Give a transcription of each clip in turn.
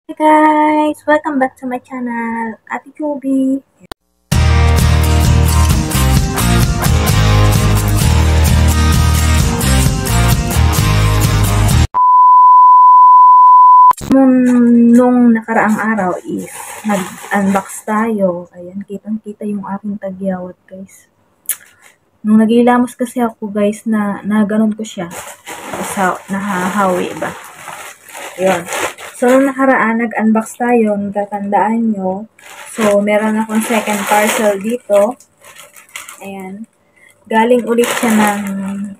Hi guys! Welcome back to my channel, Ate Chubby. Nung nakaraang araw is nag-unbox tayo. Ayan, kitang-kita yung aking tagyawat guys. Nung nagilamos kasi ako guys na ganun ko siya. Sa nahahawi ba? Ayun. So, nung nakaraan, nag-unbox tayo, natatandaan nyo. So, meron akong second parcel dito. Ayan. Galing ulit siya ng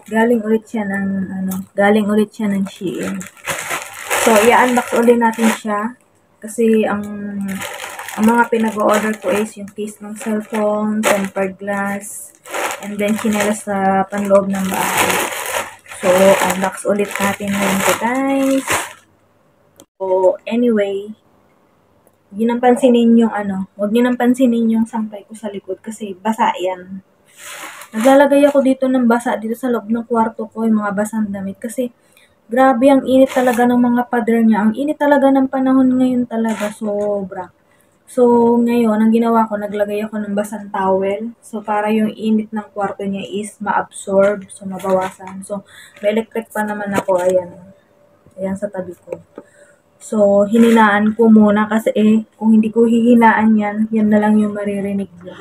Shein. So, i-unbox ulit natin siya. Kasi, ang mga pinag-order ko is yung case ng cellphone, tempered glass, and then chinelas sa panloob ng bahay. So, unbox ulit natin ngayon ko, guys. So, anyway, huwag nyo nang pansinin yung sampay ko sa likod kasi basa yan. Naglalagay ako dito ng basa dito sa loob ng kwarto ko, yung mga basang damit kasi grabe ang init talaga ng mga pader niya. Ang init talaga ng panahon ngayon talaga, sobra. So, ngayon, ang ginawa ko, naglagay ako ng basang towel. So, para yung init ng kwarto niya is ma-absorb, so mabawasan. So, may electric pa naman ako, ayan. Ayan sa tabi ko. So, hininaan ko muna kasi kung hindi ko hihinaan yan na lang yung maririnig niya.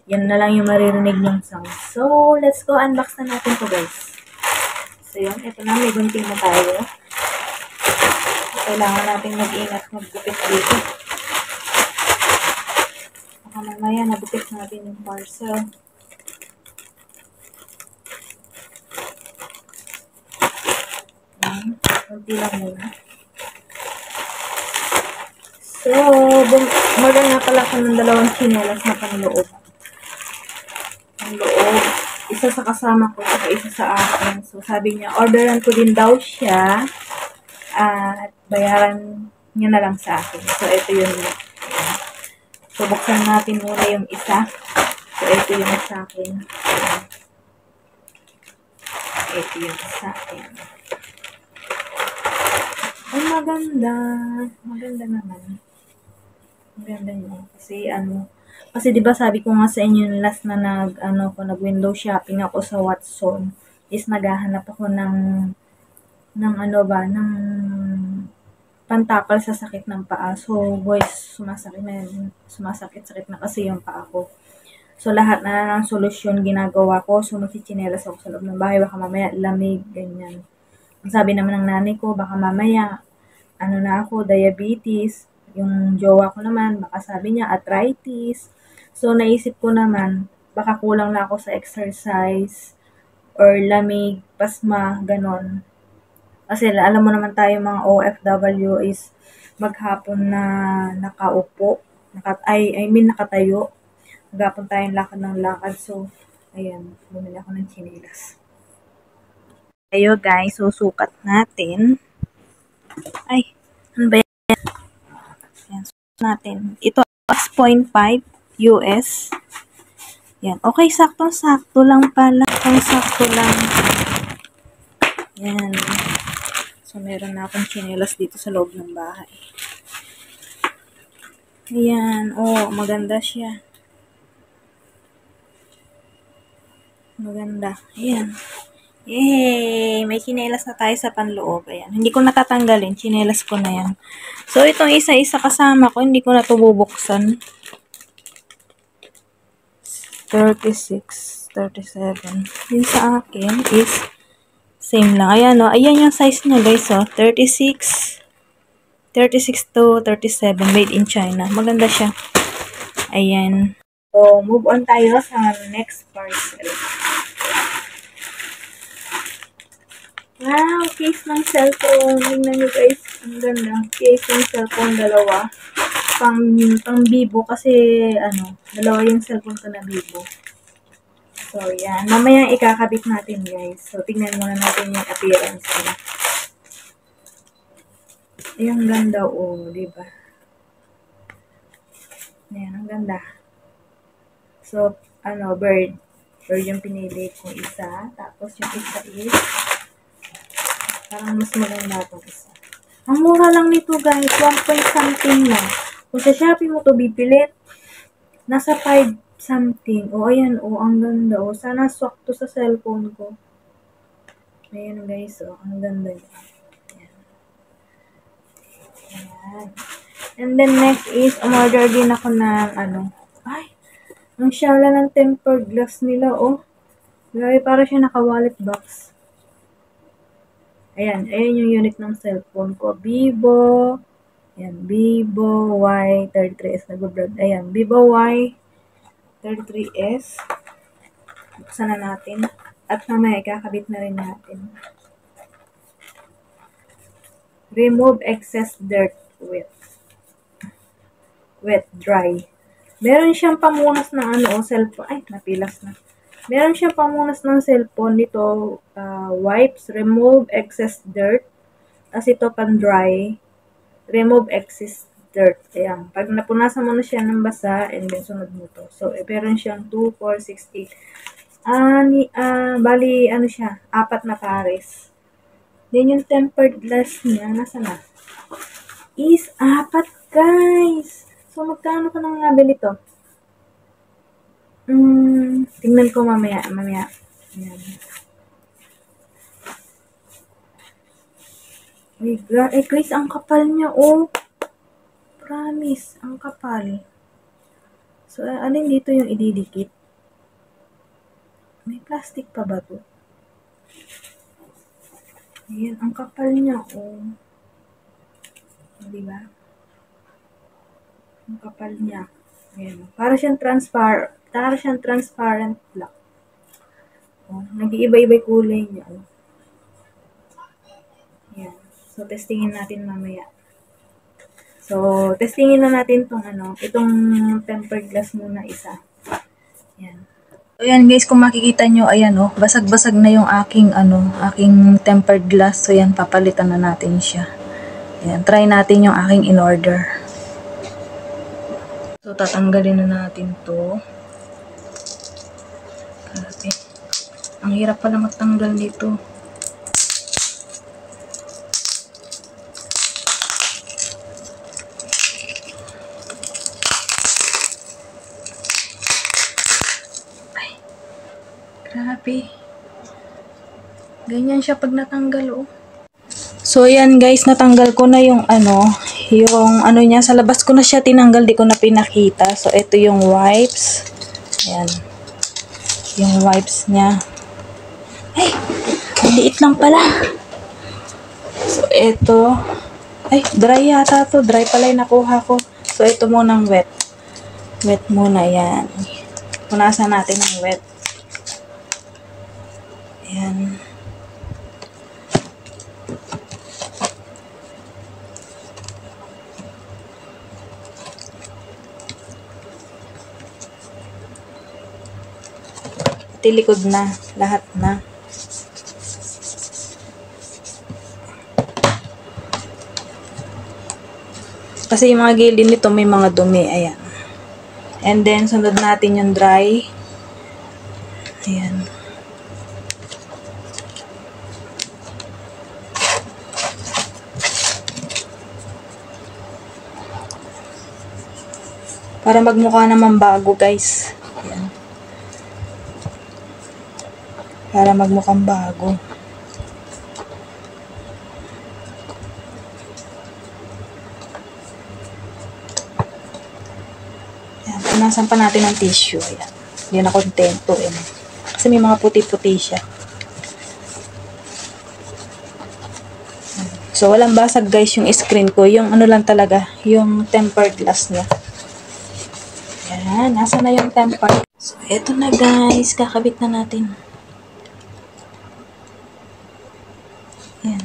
Yan na lang yung maririnig ng sound. So, let's go unbox na natin to guys. So, yun. Ito na. May gunting na tayo. Kailangan natin mag-ingat maggupit dito. Baka mamaya nagupit natin yung parcel. Yan. Kunti lang muna. So, order nga pala ako ng dalawang chinelas na panloob. Loob. Isa sa kasama ko, saka isa sa akin. So, sabi niya, orderan ko din daw siya at bayaran niya na lang sa akin. So, ito yun. So, buksan natin muna yung isa. So, ito yung sa akin. Ito yung sa akin. Ay, maganda. Maganda naman. Maganda niya. Kasi 'di ba sabi ko nga sa inyo last na nag-window shopping ako sa Watson is naghahanap ako ng ng pantapal sa sakit ng paa. So, boys, sumasakit na kasi yung paa ko. So, lahat na ng solusyon ginagawa ko. So, magchichinelas ako sa loob ng bahay. Baka mamaya lamig, ganyan. Ang sabi naman ng nanay ko, baka mamaya, diabetes. Yung jowa ko naman, baka sabi niya, arthritis. So, naisip ko naman, baka kulang na ako sa exercise or lamig, pasma, ganon. Kasi alam mo naman tayo mga OFW is maghapon na nakaupo, nakatayo. Maghapon tayong lakad ng lakad. So, ayan, bumili ako ng chinelas. Ayo guys, susukat natin. Ay, ano ba yan? Ayan, susukat natin. Ito, 6.5 US. Yan. Okay, saktong-sakto lang pala. Saktong-sakto lang. Yan. So, meron na akong chinelas dito sa loob ng bahay. Ayan. Oh, maganda siya. Maganda. Ayan. Yay! May chinelas na tayo sa panloob. Ayan. Hindi ko natatanggalin. Chinelas ko na yan. So, itong isa-isa kasama ko, hindi ko na ito bubuksan. 36, 37. Yung sa akin is same lang. Ayan o. Ayan yung size niya guys o. 36 to 37. Made in China. Maganda siya. Ayan. So, move on tayo sa next parcel. Wow! Case ng cellphone. Tingnan nyo guys. Ang ganda. Case ng cellphone. Dalawa. Pang Vivo kasi dalawa yung cellphone ko na Vivo. So, yan. Mamaya ikakabit natin, guys. So, tingnan muna natin yung appearance niya. Ayan, ganda, diba? Ayan, ang ganda. So, bird. Bird yung pinili kong isa. Tapos, yung isa is parang mas maganda itong isa. Ang mura lang nito guys, 1 point something lang. Kung sa Shopee mo to bipilit, nasa 5 something. O ayan, o ang ganda. O sana swak to sa cellphone ko. Ayan guys, o ang ganda niya. Ayan. And then next is, umorder din ako ng ay, ang shala ng tempered glass nila, oh. Grabe, para siya naka-wallet box. Ayan, ayan yung unit ng cellphone ko. Vivo. Ayan, Vivo Y33s. Nag-vlog. Ayan, Vivo Y33s. Buksan na natin. At mamaya, ikakabit na rin natin. Remove excess dirt with wet, dry. Meron siyang pamunas ng cellphone. Ay, napilas na. Meron siyang pamunas ng cellphone dito, wipes, remove excess dirt. Tapos ito pang dry, remove excess dirt. Ayan. Pag napunasan mo na siya ng basa, and then sunod mo to. So, meron siyang 2, 4, 6, 8. Bali, siya, 4 na pares. Then yung tempered glass niya, nasa na? Is 4, guys! So, magkano ka nang nabili to? Tingnan ko mamaya. Ayan. Guys, ang kapal niya, oh. Promise, ang kapal. So, alin dito yung ididikit? May plastic pa ba to? Ayan, ang kapal niya, oh. Diba? Ang kapal niya. Ayan. Para siyang transparent black. Oh, nag-iiba-iba kulay niya. Oh. Ayan. So, testingin natin mamaya. So, testingin na natin itong tempered glass muna isa. Ayan. So, ayan guys, kung makikita nyo, ayan basag-basag na yung aking tempered glass. So, ayan, papalitan na natin siya. Ayan, try natin yung aking in-order. So, tatanggalin na natin to. Grabe. Ang hirap pala magtanggal dito. Ay. Grabe. Ganyan siya pag natanggal, oh. So, ayan guys, natanggal ko na yung niya. Sa labas ko na siya tinanggal, di ko na pinakita. So, ito yung wipes. Ayan. Yung wipes niya. Ay! Ang liit lang pala. So, ito. Ay, dry yata to. Dry pala yung nakuha ko. So, ito munang wet. Wet muna, yan. Punasan natin ng wet. Ayan. Likod na, lahat na. Kasi yung mga gilid nito may mga dumi, ayan. And then, sunod natin yung dry. Ayan. Para magmukha naman bago, guys. Ayan. Para magmukhang bago. Ayan, punasan pa natin ng tissue. Ayan. Hindi na kontento. Ayan. Kasi may mga puti-puti siya. So, walang basag guys yung screen ko. Yung lang talaga, yung tempered glass niya. Ayan, nasa na yung tempered. So, eto na guys. Kakabit na natin. Ayan.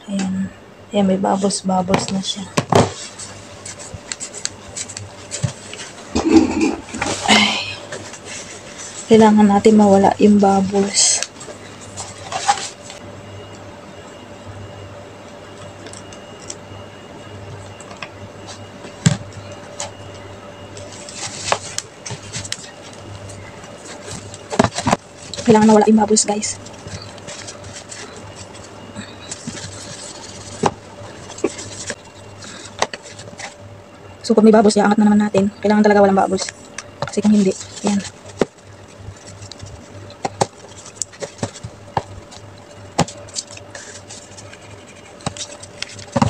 Ayan. Ayan, may bubbles na siya. Ay. Kailangan natin mawala yung bubbles. kailangan mawala yung bubbles, guys. So, pag may bubbles, iaangat na naman natin. Kailangan talaga walang bubbles. Kasi kung hindi, ayan.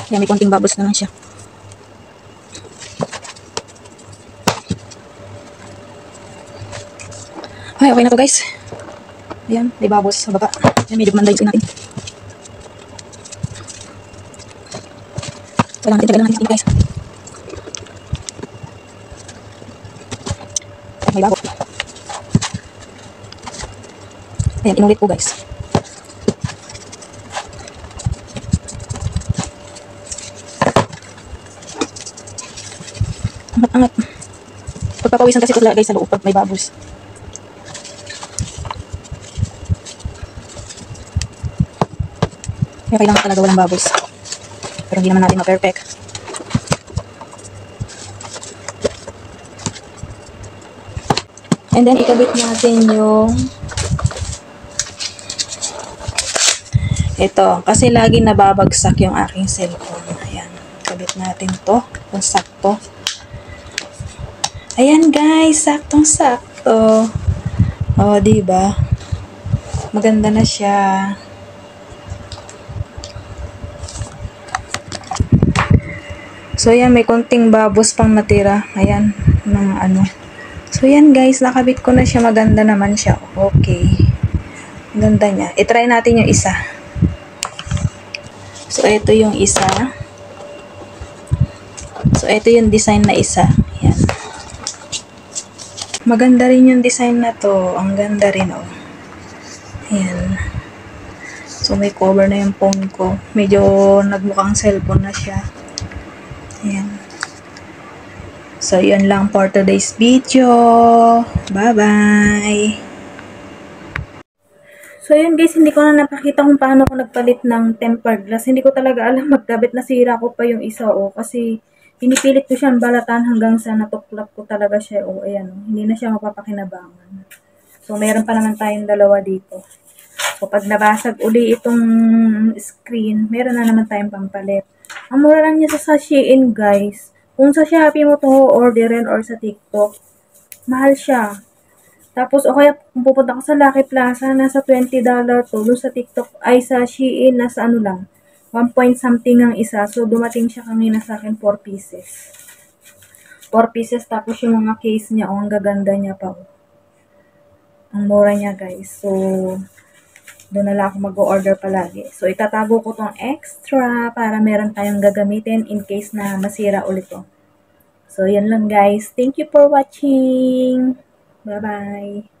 Ayan, may konting bubbles na lang siya. Ay, okay na to, guys. Ayan, may bubbles sa baba. Ayan, medyo manday natin. Kailangan natin tagalan natin, guys. May bago. Ayan, inulit po, guys. Angat-angat. Pagpapawisan kasi ito talaga, guys, sa loob pag may bubbles. Kaya kailangan talaga walang bubbles. Pero hindi naman natin ma-perfect. And then, ikabit natin yung ito. Kasi lagi nababagsak yung aking cellphone. Ayan. Ikabit natin to. Kung sakto. Ayan, guys. Saktong-sakto. O, diba? Maganda na siya. So, ayan. May konting babos pang natira. Ayan. Mga ano. So, yan guys, nakabit ko na siya. Maganda naman siya. Okay. Ganda niya. I-try natin yung isa. So, ito yung isa. So, ito yung design na isa. Yan. Maganda rin yung design na to. Ang ganda rin, oh. Ayan. So, may cover na yung phone ko. Medyo nagmukhang cellphone na siya. Ayan. So, yun lang for today's video. Bye-bye! So, yun guys, hindi ko na napakita kung paano ko nagpalit ng tempered glass. Hindi ko talaga alam magkabit, nasira ko pa yung isa, oh. Kasi, pinipilit ko siyang balatan hanggang sa natuklap ko talaga siya, oh. Ayan, oh. Hindi na siya mapapakinabangan. So, meron pa naman tayong dalawa dito. So, pag nabasag uli itong screen, meron na naman tayong pampalit. Ang mura lang niya sa Shein, guys. Kung sa Shopee mo to orderin or sa TikTok, mahal siya. Tapos, o kaya kung pupunta ka sa Lucky Plaza, nasa $20 to. Doon sa TikTok, ay sa Shein, nasa ano lang, 1 point something ang isa. So, dumating siya kanina sa akin, 4 pieces. 4 pieces, tapos yung mga case niya, ang gaganda niya pa. Ang mura niya, guys. So, doon na lang ako mag-order palagi. So, itatago ko tong extra para meron tayong gagamitin in case na masira ulit to. So, yan lang guys. Thank you for watching. Bye-bye.